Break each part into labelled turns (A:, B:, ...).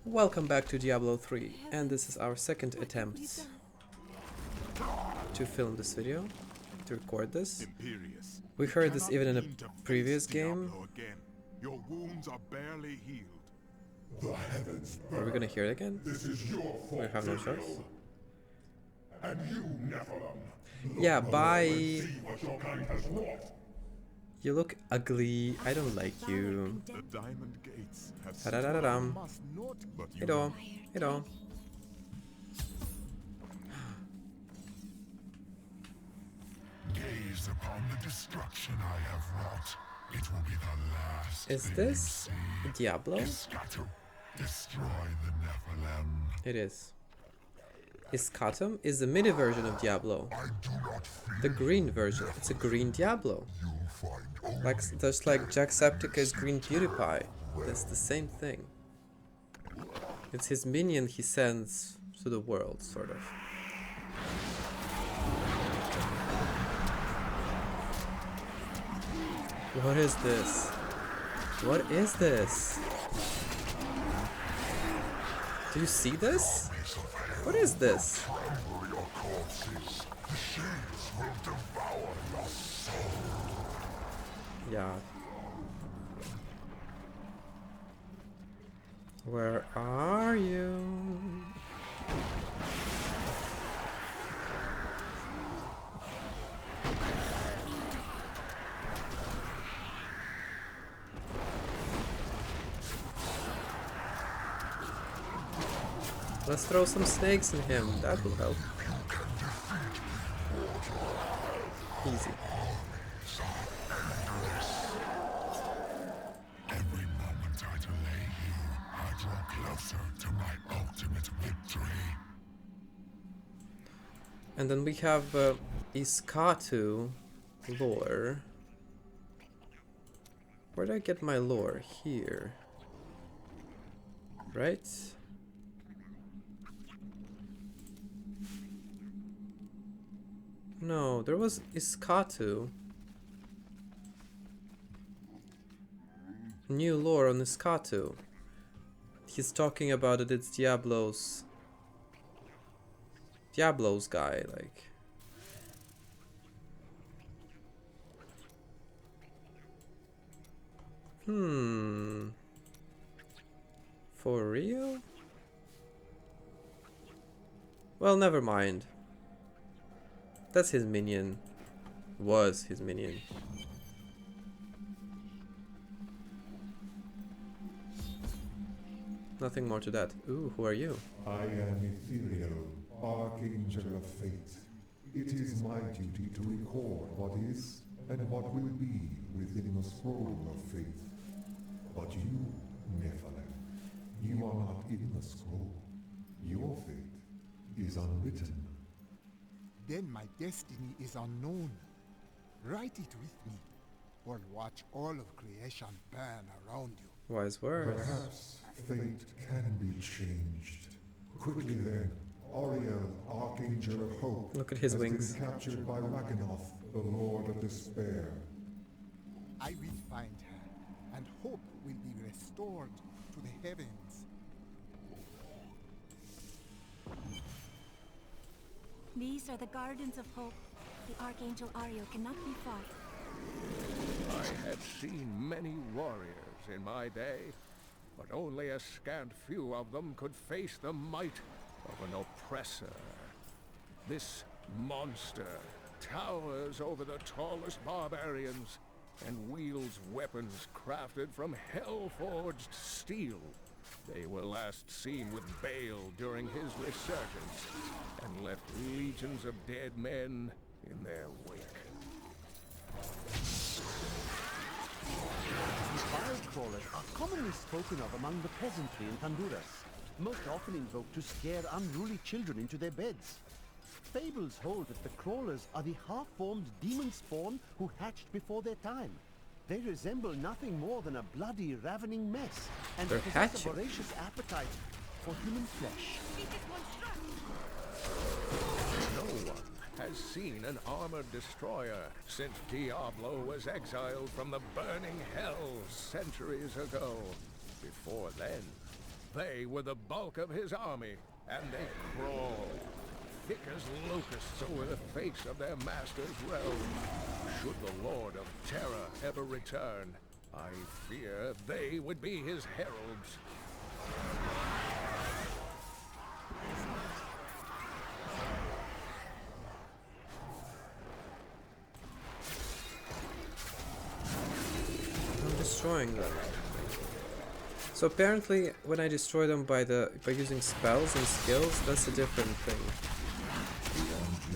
A: Welcome back to Diablo 3, and this is our second attempt to film this video, to record this.
B: Imperious,
A: We heard this even in a
B: begin to
A: previous
B: face
A: game.
B: Diablo again. Your wounds are barely healed.
C: The heavens
A: Are we
C: burn.
A: gonna hear it again?
C: This is your fault,
A: We have no
C: Viviel.
A: choice.
C: And you, Nephilim.
A: Yeah,
C: Look
A: bye.
C: below and see what your kind has wrought.
A: You look ugly. I don't like you.
B: The diamond gates have
A: Da-da-da-da-dum.
B: must not, but you
A: Hello. Hello.
C: Gaze upon the destruction I have wrought. It will be the last.
A: Is
C: thing
A: this
C: you see.
A: Diablo?
C: Escatu, destroy the Nephilim.
A: It is. Iscatum is the mini version of Diablo.
C: I do not fear.
A: The green version. It's a green Diablo.
C: You'll find only
A: Like, just like Jacksepticeye's green PewDiePie. That's the same thing. It's his minion he sends to the world, sort of. What is this? What is this? Do you see this? What is this?
C: tremble your corpses. The shades will devour your soul.
A: Yeah. Where are you? Let's throw some snakes in him. That will help. Easy.
C: Every moment I delay you, I draw closer to my ultimate victory.
A: And then we have Iscatu lore. Where did I get my lore? Here. Right? No, there was Iscatu. New lore on Iscatu. He's talking about it, it's Diablo's guy, like. For real? Well, never mind. That's his minion. Was his minion. Nothing more to that. Ooh, who are you?
D: I am Ethereal, Archangel of Fate. It is my duty to record what is and what will be within the scroll of fate. But you, Nephilim, you are not in the scroll. Your fate is unwritten.
E: Then my destiny is unknown. Write it with me, or watch all of creation burn around you.
A: Wise words.
D: Perhaps fate can be changed. Quickly then, Oriel, Archangel of Hope,
A: Look at his
D: has
A: wings.
D: been captured by Rakanoth, the Lord of Despair.
E: I will find her, and hope will be restored to the heavens.
F: These are the Gardens of Hope. The Archangel Ariel cannot be fought.
G: I have seen many warriors in my day, but only a scant few of them could face the might of an oppressor. This monster towers over the tallest barbarians and wields weapons crafted from hell-forged steel. They were last seen with Baal during his resurgence, and left legions of dead men in their wake.
H: Wild crawlers are commonly spoken of among the peasantry in Honduras, most often invoked to scare unruly children into their beds. Fables hold that the crawlers are the half-formed demon spawn who hatched before their time. They resemble nothing more than a bloody, ravening mess, and
A: They're
H: possess
A: hatching.
H: a voracious appetite for human flesh.
G: No one has seen an armored destroyer since Diablo was exiled from the burning hells centuries ago. Before then, They were the bulk of his army, and they crawled, thick as locusts over the face of their master's realm. Should the Lord of Terror ever return, I fear they would be his heralds.
A: I'm destroying them. So apparently, when I destroy them by using spells and skills, that's a different thing.
C: The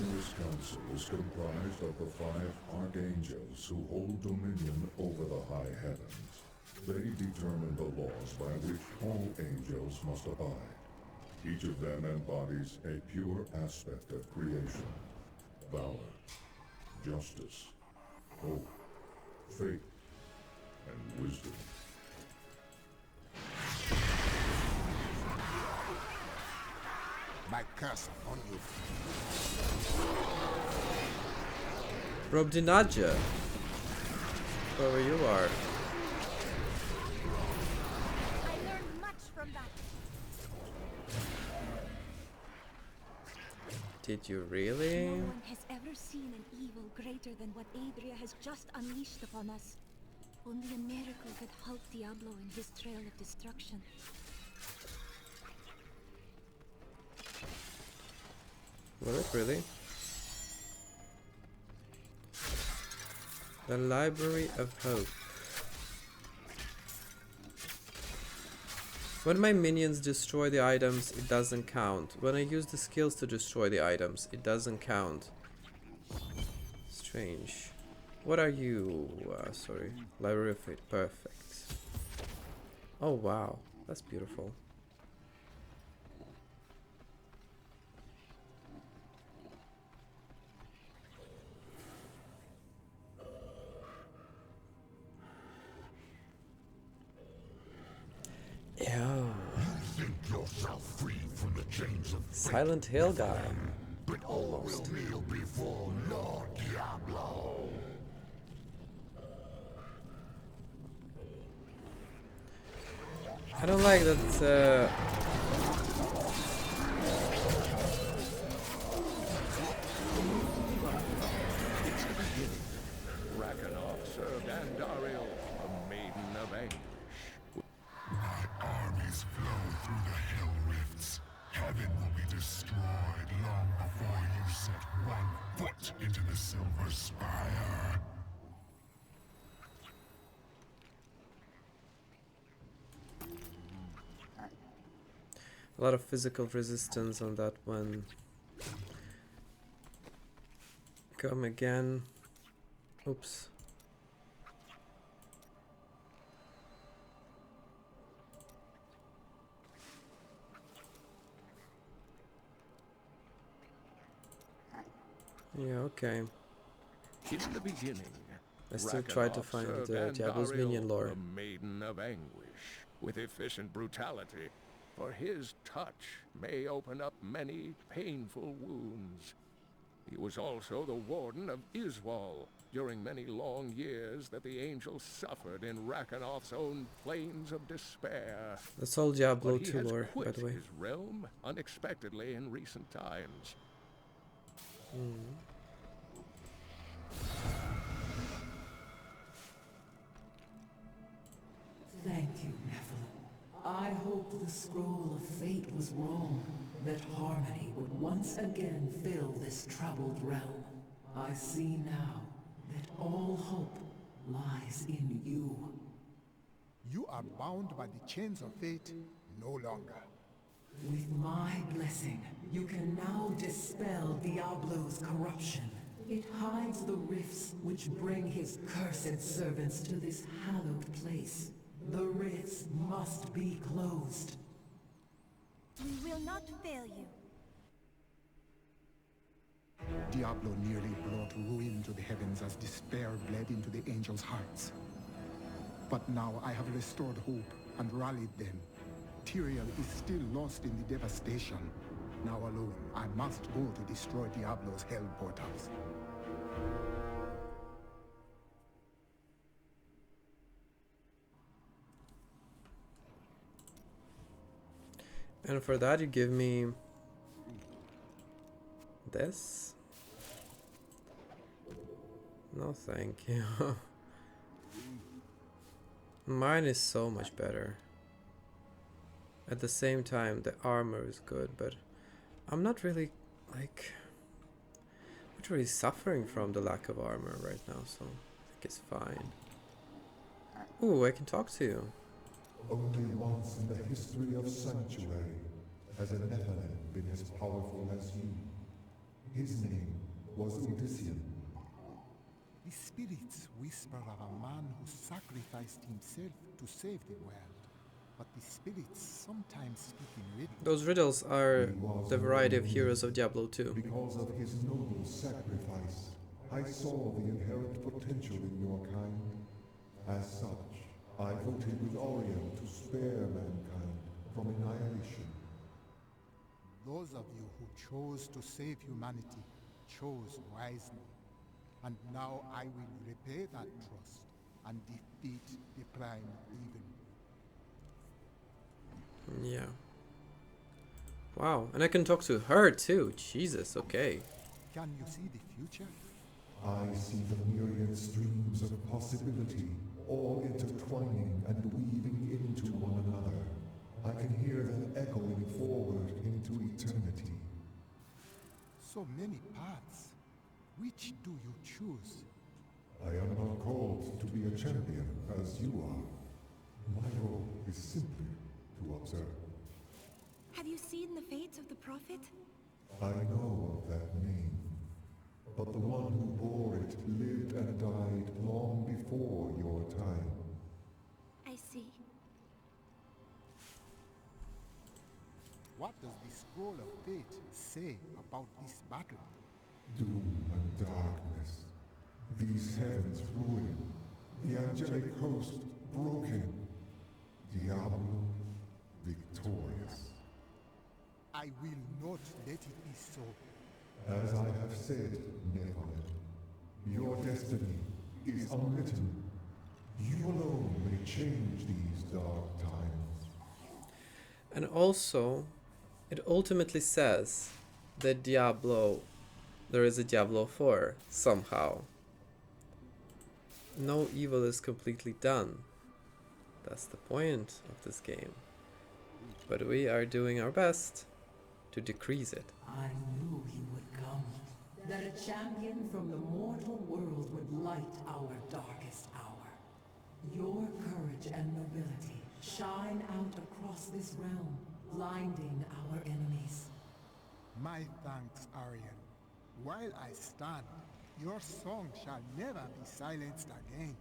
C: Angelus Council is comprised of the 5 archangels who hold dominion over the high heavens. They determine the laws by which all angels must abide. Each of them embodies a pure aspect of creation: valor, justice, hope, faith, and wisdom.
E: My curse upon you.
A: Robdinaja, wherever you are.
F: I learned much from that.
A: Did you really?
F: No one has ever seen an evil greater than what Adria has just unleashed upon us. Only a miracle could halt Diablo in his trail of destruction.
A: Will it really? The Library of Hope. When my minions destroy the items, it doesn't count. When I use the skills to destroy the items, it doesn't count. Strange. What are you? Sorry. Library of Fate. Perfect. Oh wow. That's beautiful. Ew.
C: Think yourself free from the chains of
A: Silent Hill guy.
C: but all will kneel before Lord Diablo.
A: I don't like that.
G: Rakanoff served Andariel, a maiden of anguish.
C: My armies flow through the hell rifts. Heaven will be destroyed long before you set one foot into the Silver Spire.
A: A lot of physical resistance on that one. Come again. Oops. Yeah, okay.
G: In the beginning,
A: I still try to
G: Rakanoff
A: find
G: served
A: Diablo's
G: Andariel,
A: minion lore.
G: a maiden of anguish, with efficient brutality, for his touch may open up many painful wounds. He was also the warden of Iswal during many long years that the angels suffered in Rakanoff's own plains of despair.
A: That's all Diablo
G: But he
A: 2
G: has
A: lore, by
G: quit
A: the way.
G: his realm unexpectedly in recent times.
I: Thank you, Nephilim. I hoped the scroll of fate was wrong, that harmony would once again fill this troubled realm. I see now that all hope lies in you.
E: You are bound by the chains of fate no longer.
I: With my blessing, you can now dispel Diablo's corruption. It hides the rifts which bring his cursed servants to this hallowed place. The rifts must be closed.
F: We will not fail you.
E: Diablo nearly brought ruin to the heavens as despair bled into the angels' hearts. But now I have restored hope and rallied them. Tyrael is still lost in the devastation. Now alone, I must go to destroy Diablo's hell portals.
A: And for that you give me this? No thank you. Mine is so much better. At the same time the armor is good, but I'm not really like not really suffering from the lack of armor right now, so I think it's fine. Ooh, I can talk to you.
D: Only once in the history of Sanctuary has a Nephilim been as powerful as you. His name was Odyssean.
E: The spirits whisper of a man who sacrificed himself to save the world. But the spirits sometimes speak in riddles.
A: Those riddles are the variety of heroes of Diablo 2.
D: Because of his noble sacrifice, I saw the inherent potential in your kind. As such, I voted with Orion to spare mankind from annihilation.
E: Those of you who chose to save humanity chose wisely. And now I will repay that trust and defeat the prime evil.
A: Yeah. Wow, and I can talk to her too. Jesus, okay.
E: Can you see the future?
D: I see the myriad streams of possibility, all intertwining and weaving into one another. I can hear them echoing forward into eternity.
E: So many paths. Which do you choose?
D: I am not called to be a champion as you are. My role is simply to observe.
F: Have you seen the fate of the Prophet?
D: I know of that name, but the one who bore it lived and died long before your time.
F: I see.
E: What does the scroll of fate say about this battle?
D: Doom and darkness. These heavens ruined. The angelic host broken. Diablo victorious.
E: I will not let it be so.
D: As I have said, Nephilim, your destiny is unwritten. You alone may change these dark times.
A: And also, it ultimately says that there is a Diablo 4 somehow. No evil is completely done. That's the point of this game. But we are doing our best to decrease it.
I: I knew he would come. That a champion from the mortal world would light our darkest hour. Your courage and nobility shine out across this realm, blinding our enemies.
E: My thanks, Arian. While I stand, your song shall never be silenced again.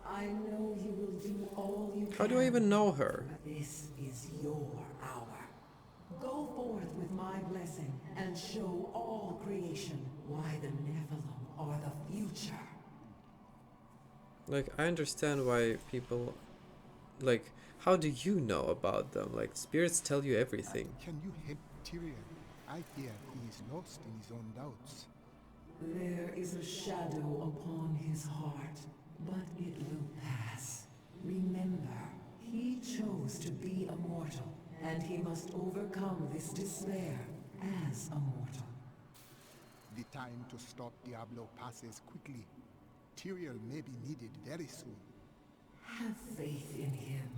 I: I know you will do all you can.
A: How do I even know her?
I: But this is your hour. Go forth with my blessing and show all creation why the Nephilim are the future.
A: Like, I understand why people... Like, how do you know about them? Like, spirits tell you everything.
E: Can you help Tyrion? I fear he is lost in his own doubts.
I: There is a shadow upon his heart, but it will pass. Remember, he chose to be a mortal, and he must overcome this despair as a mortal.
E: The time to stop Diablo passes quickly. Tyrion may be needed very soon.
I: Have faith in him.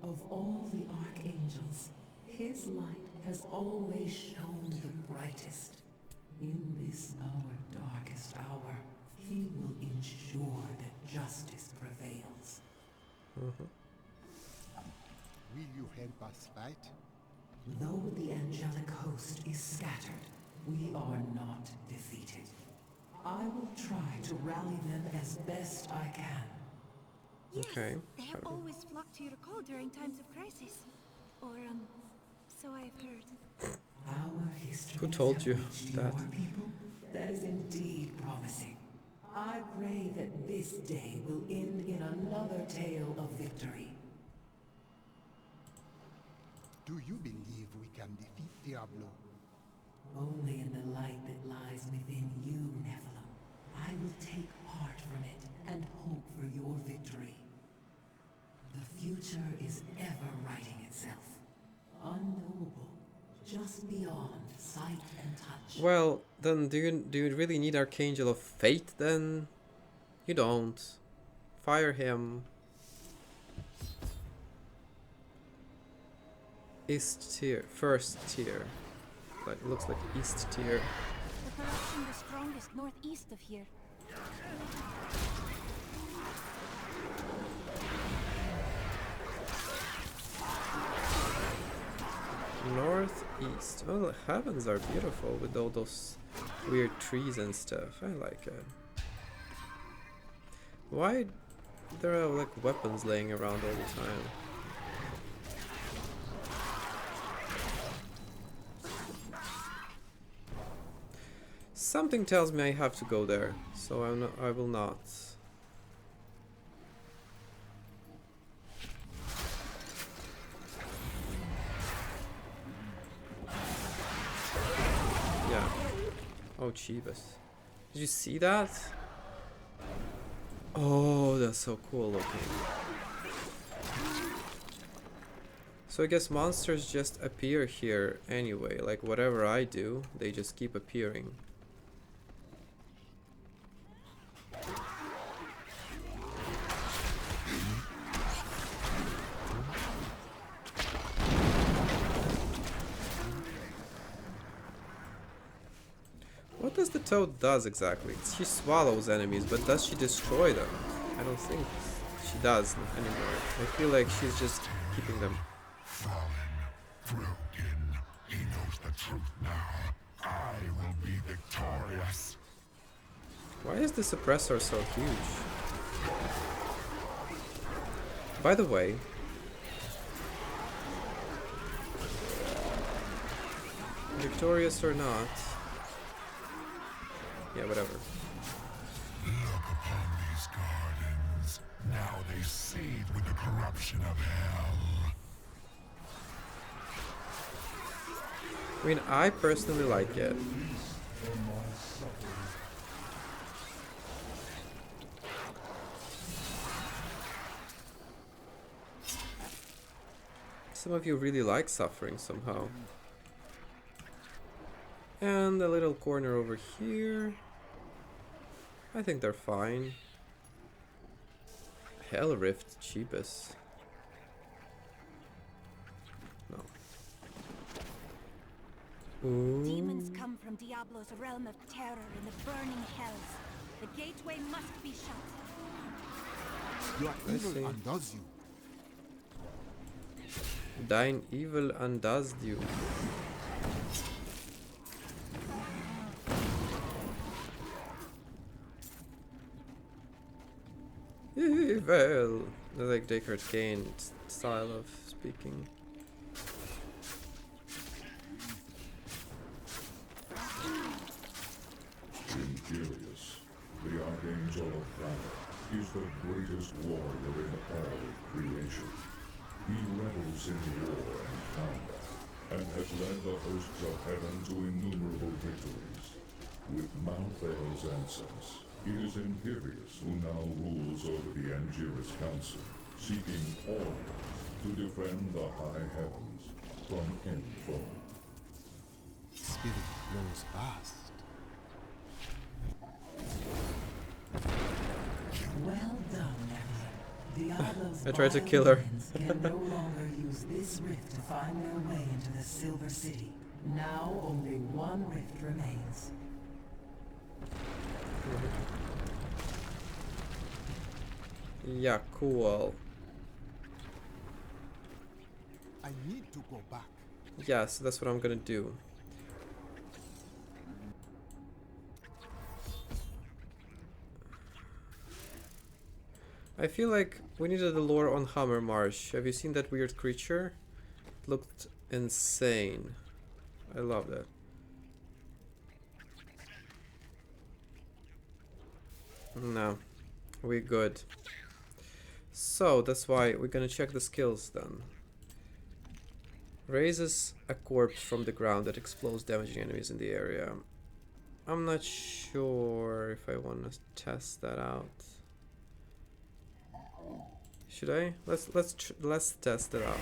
I: Of all the archangels, his light has always shone the brightest. In this our darkest hour, he will ensure that justice prevails.
E: Will you help us fight?
I: Though the angelic host is scattered, we are not defeated. I will try to rally them as best I can.
F: Yes,
A: Okay.
F: they have always flocked to your call during times of crisis. Or, so I've heard.
I: Our history.
A: Who told you that?
I: Your people? That is indeed promising. I pray that this day will end in another tale of victory.
E: Do you believe we can defeat Diablo?
I: Only in the light that lies within you, Nephilim. I will take heart from it and hope for your victory. The future is ever writing itself. Unknowable just beyond sight and touch.
A: Well, then do you really need Archangel of Fate then? You don't. Fire him. East tier, first tier. Like looks like east tier.
F: The corruption is strongest northeast of here.
A: Northeast. Oh, the heavens are beautiful with all those weird trees and stuff. I like it. Why there are like weapons laying around all the time? Something tells me I have to go there, so I will not. Yeah. Oh, Chivas. Did you see that? Oh, that's so cool looking. So I guess monsters just appear here anyway. Like whatever I do, they just keep appearing. What does the toad does exactly? She swallows enemies, but does she destroy them? I don't think she does anymore. I feel like she's just keeping them.
C: Fallen, broken. He knows the truth now. I will be victorious.
A: Why is the suppressor so huge? By the way, victorious or not, yeah, whatever.
C: Look upon these gardens. Now they seethe with the corruption of hell.
A: I mean, I personally like it. Some of you really like suffering somehow. And a little corner over here. I think they're fine. Hell Rift, cheapest. No. Ooh.
F: Demons come from Diablo's realm of terror in the burning hells. The gateway must be shut.
E: Your
A: I
E: evil
A: see.
E: undoes you.
A: Thine evil undoes you. Evil. I like Descartes Kane style of speaking.
C: Imperius, the Archangel of Valor, is the greatest warrior in all creation. He revels in war and combat, and has led the hosts of heaven to innumerable victories. With Mount Theos Ensigns, it is Imperius who now rules over the Angiris Council, seeking order to defend the high heavens from any foe.
E: Spirit grows fast.
I: Well done, Nebula. Diablo's
A: I tried to
I: vile
A: kill her.
I: minions can no longer use this rift to find their way into the Silver City. Now only one rift remains.
A: Yeah, cool.
E: I need to go back.
A: Yeah, so that's what I'm gonna do. I feel like we needed a lore on Hammer Marsh. Have you seen that weird creature? It looked insane. I love that. No, we're good. So that's why we're gonna check the skills then. Raises a corpse from the ground that explodes, damaging enemies in the area. I'm not sure if I want to test that out. Should I? Let's test it out.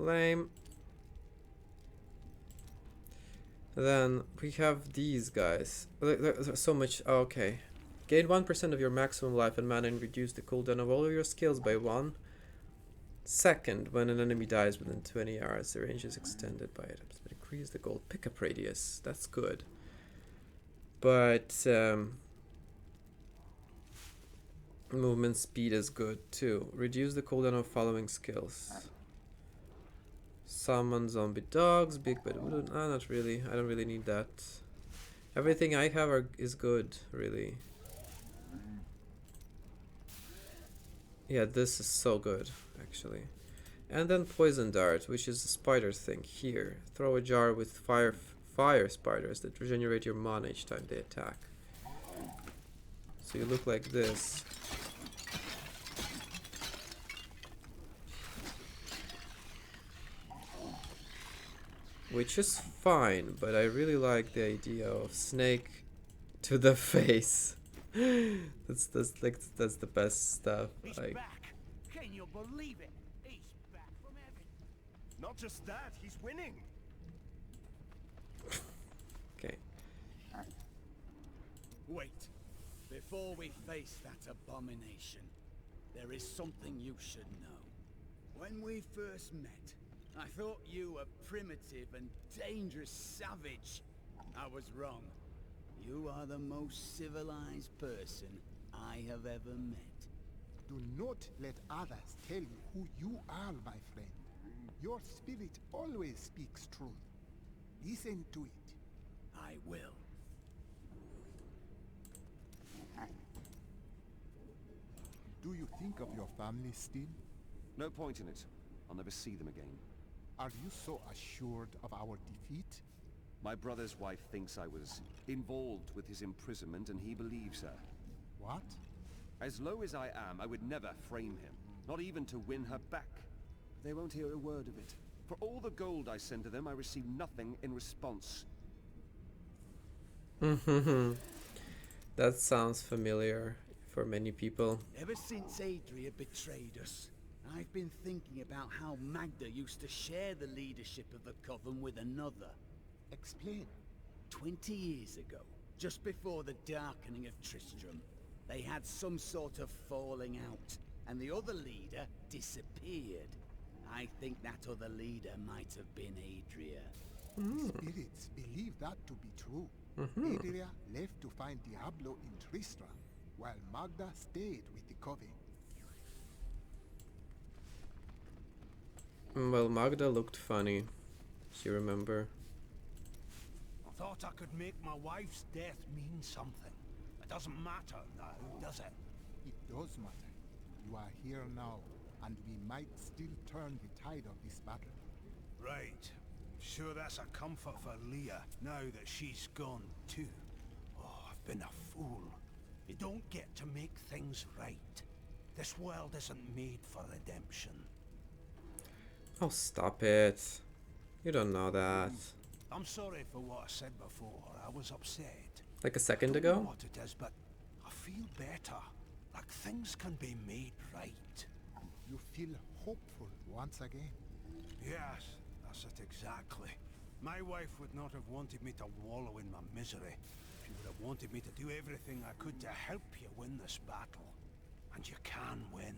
A: Lame. Then we have these guys. There's so much. Oh, okay. Gain 1% of your maximum life and mana and reduce the cooldown of all of your skills by 1 second when an enemy dies within 20 yards. The range is extended by items, but increase the gold pickup radius. That's good. But movement speed is good too. Reduce the cooldown of following skills. Summon zombie dogs, big bad voodoo. Ah, not really. I don't really need that. Everything I have is good, really. Yeah, this is so good, actually. And then poison dart, which is the spider thing here. Throw a jar with fire spiders that regenerate your mana each time they attack. So you look like this. Which is fine, but I really like the idea of snake to the face. that's the best stuff.
J: He's
A: Like,
J: back. Can you believe it? He's back from heaven.
K: Not just that, he's winning.
A: okay.
L: Wait. Before we face that abomination, there is something you should know. When we first met, I thought you a primitive and dangerous savage. I was wrong. You are the most civilized person I have ever met.
E: Do not let others tell you who you are, my friend. Your spirit always speaks truth. Listen to it.
L: I will.
E: Do you think of your family still?
K: No point in it. I'll never see them again.
E: Are you so assured of our defeat?
K: My brother's wife thinks I was involved with his imprisonment, and he believes her.
E: What?
K: As low as I am, I would never frame him. Not even to win her back. They won't hear a word of it. For all the gold I send to them, I receive nothing in response.
A: That sounds familiar for many people.
L: Ever since Adria betrayed us, I've been thinking about how Magda used to share the leadership of the Coven with another.
E: Explain.
L: 20 years ago, just before the darkening of Tristram, they had some sort of falling out, and the other leader disappeared. I think that other leader might have been Adria.
E: Spirits believe that to be true. Adria left to find Diablo in Tristram, while Magda stayed with the Coven.
A: Well, Magda looked funny. Do you remember?
J: I thought I could make my wife's death mean something. It doesn't matter now, does it?
E: It does matter. You are here now, and we might still turn the tide of this battle.
J: Right. Sure that's a comfort for Leah, now that she's gone too. Oh, I've been a fool. You don't get to make things right. This world isn't made for redemption.
A: Oh, stop it. You don't know that.
J: I'm sorry for what I said before. I was upset.
A: Like a second
J: I don't know
A: ago?
J: what it is, but I feel better. Like things can be made right.
E: You feel hopeful once again.
J: Yes, that's it exactly. My wife would not have wanted me to wallow in my misery. She would have wanted me to do everything I could to help you win this battle. And you can win.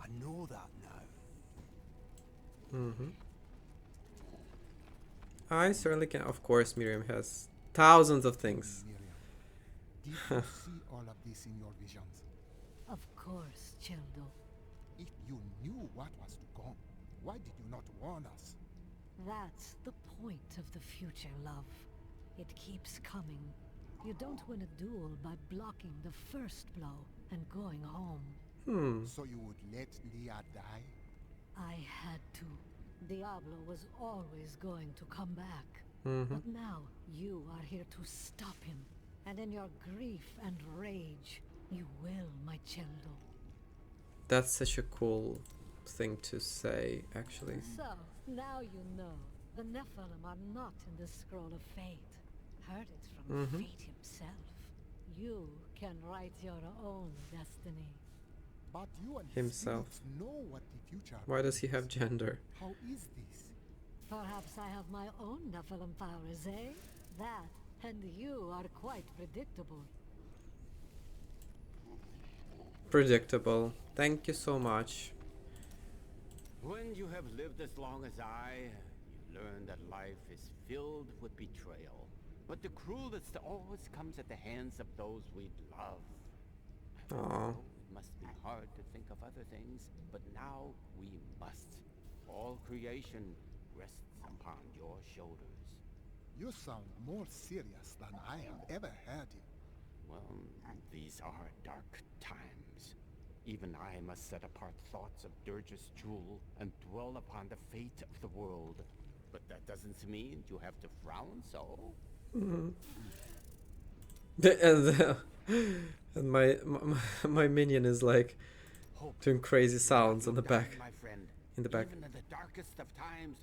J: I know that now.
A: I certainly can. Of course, Miriam has thousands of things.
E: Miriam, did you see all of this in your visions?
F: Of course, Childo.
E: If you knew what was to come, why did you not warn us?
F: That's the point of the future, love. It keeps coming. You don't win a duel by blocking the first blow and going home.
E: So you would let Leah die?
F: I had to. Diablo was always going to come back. But now, you are here to stop him. And in your grief and rage, you will, my Childo.
A: That's such a cool thing to say, actually.
F: So, now you know. The Nephilim are not in the Scroll of Fate. Heard it from Fate himself. You can write your own destiny.
E: But you and
A: himself.
E: spirits know what the future
A: Why does he have
E: brings.
A: gender?
E: How is this?
F: Perhaps I have my own Nephilim powers, eh? That, and you are quite predictable.
A: Predictable. Thank you so much.
M: When you have lived as long as I, you learn that life is filled with betrayal. But the cruelest always comes at the hands of those we love.
A: Aww.
M: It must be hard to think of other things, but now we must. All creation rests upon your shoulders.
E: You sound more serious than I have ever heard you.
M: Well, these are dark times. Even I must set apart thoughts of Dirge's jewel and dwell upon the fate of the world. But that doesn't mean you have to frown so.
A: And my minion is like
M: Hope
A: doing crazy sounds on the
M: die,
A: back.
M: my friend.
A: In the back.
M: Even in the darkest of times,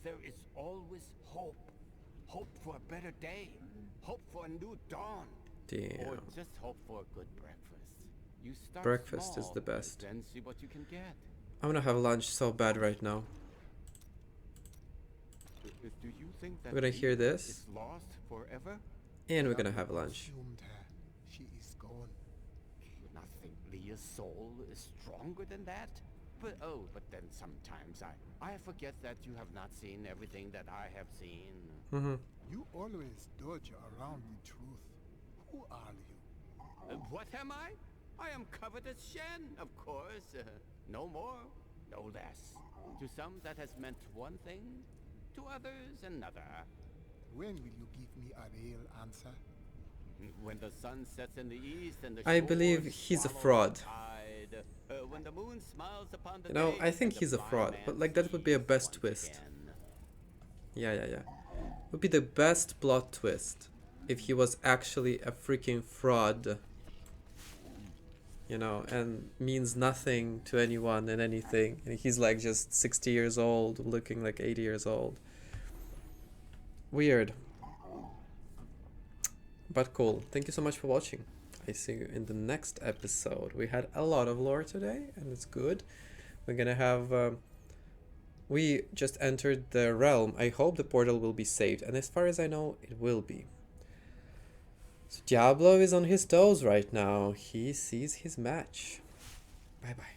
M: there is always hope. Hope for a better day. Hope for a new dawn.
A: Damn.
M: Or just hope for a good breakfast. You start
A: Breakfast is
M: small,
A: the best.
M: then see what you can get.
A: I'm gonna have lunch so bad right now.
M: Do you think that
A: We're gonna hear this.
M: is lost forever?
A: And we're gonna have lunch.
E: Consumed her. She is gone.
M: You not think Leah's soul is stronger than that? But then sometimes I forget that you have not seen everything that I have seen.
E: You always dodge around the truth. Who are you?
M: What am I? I am covered as Shen, of course. No more, no less. To some that has meant one thing, to others another.
E: When will you give me a real answer?
M: When the sun sets in the east and the
A: I
M: shore
A: believe he's a
M: swallows
A: fraud.
M: the tide, when the moon smiles upon the
A: You know,
M: day
A: I think
M: and the
A: he's a
M: blind
A: fraud,
M: man
A: but like that would be a
M: sees
A: best
M: once
A: twist.
M: again.
A: Yeah. Would be the best plot twist if he was actually a freaking fraud. You know, and means nothing to anyone and anything. And he's like just 60 years old, looking like 80 years old. Weird. But cool. Thank you so much for watching. I see you in the next episode. We had a lot of lore today, and it's good. We're gonna have... we just entered the realm. I hope the portal will be saved. And as far as I know, it will be. So Diablo is on his toes right now. He sees his match. Bye-bye.